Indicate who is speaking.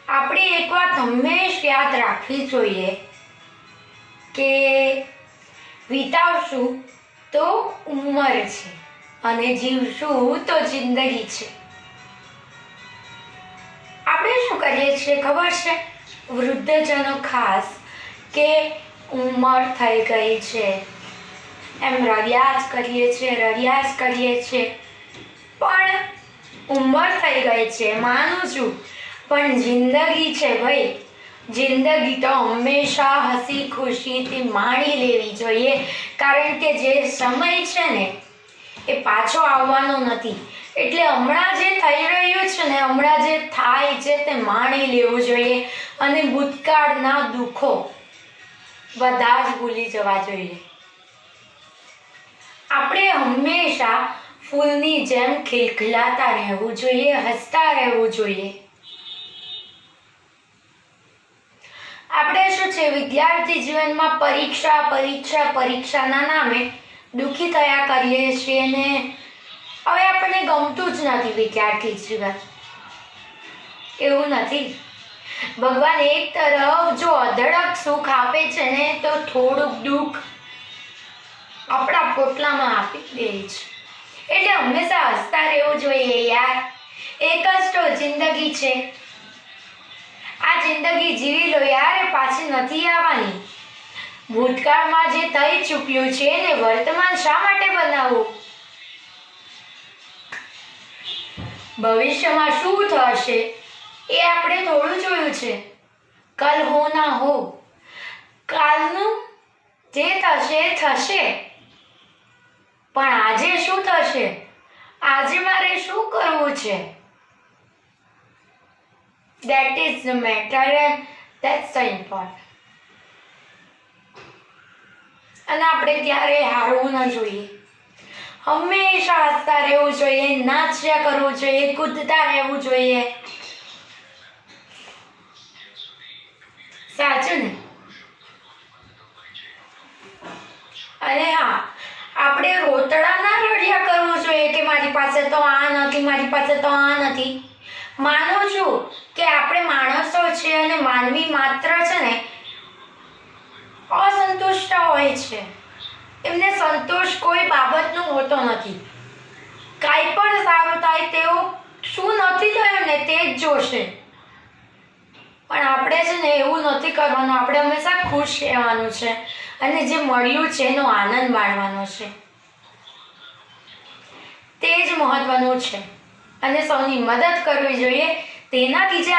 Speaker 1: આપણે એક વાત હંમેશ યાદ રાખવી જોઈએ કે વિતાવશું તો ઉંમર છે અને જીવશું તો જિંદગી છે. આપણે શું કરીએ છીએ ખબર છે? વૃદ્ધજનો ખાસ કે ઉંમર થઈ ગઈ છે એમ રડ્યા કરીએ છીએ, પણ ઉંમર થઈ ગઈ છે માનું છું, પણ જિંદગી છે ભાઈ. જિંદગી તો હંમેશા હસી ખુશીથી માણી લેવી જોઈએ, કારણ કે જે સમય છે ને એ પાછો આવવાનો નથી. એટલે હમણાં જે થઈ રહ્યું છે ને, હમણાં જે થાય છે તે માણી લેવું જોઈએ અને ભૂતકાળના દુઃખો બધા જ ભૂલી જવા જોઈએ. આપણે હંમેશા ફૂલની જેમ ખિલખિલાતા રહેવું જોઈએ, હસતા રહેવું જોઈએ. આપણે શું છે, વિદ્યાર્થી જીવનમાં પરીક્ષાના નામે દુઃખી થયા કરીએ છીએ ને હવે આપણને ગમતું જ નથી વિદ્યાર્થી જીવન. એવું નથી. ભગવાન એક તરફ જો અઢળક સુખ આપે છે ને, તો થોડુંક દુઃખ આપણા પોટલામાં આપી દે છે. એટલે હંમેશા હસતા રહેવું જોઈએ યાર. એક જ તો જિંદગી છે. આ જિંદગી જીવી લો યાર, પાછી નથી આવવાની. ભૂતકાળમાં જે થઈ ચૂક્યું છે એને વર્તમાન શા માટે બનાવવું? ભવિષ્યમાં શું થશે એ આપણે થોડું જોયું છે. કલ હો ના હો, કાલનું જે થશે થશે, પણ આજે શું થશે, આજે મારે શું કરવું છે, that is the matter and that's the important. અને આપણે ક્યારે હારવું ન જોઈએ. હંમેશા હસતા રહેવું જોઈએ, નાચ્યા કરવું જોઈએ, કૂદતા રહેવું જોઈએ. સાચું ને? અને હા, આપણે રોતડા ના રડ્યા કરવું જોઈએ કે મારી પાસે તો આ નથી, મારી પાસે તો આ નથી. માનું છું કે આપણે માણસો છે અને માનવી માત્ર છે ને અસંતુષ્ટ હોય છે. એમને સંતોષ કોઈ બાબતનો હોતો નથી. કાંઈ પણ સારું થાય તેઓ શું નથી થયું ને તે જ જોશે. પણ આપણે છે ને એવું નથી કરવાનું. આપણે હંમેશા ખુશ રહેવાનું છે અને જે મળ્યું છે એનો આનંદ માણવાનો છે. તે જ મહત્વનું છે અને સૌની મદદ કરવી જોઈએ. તેનાથી જે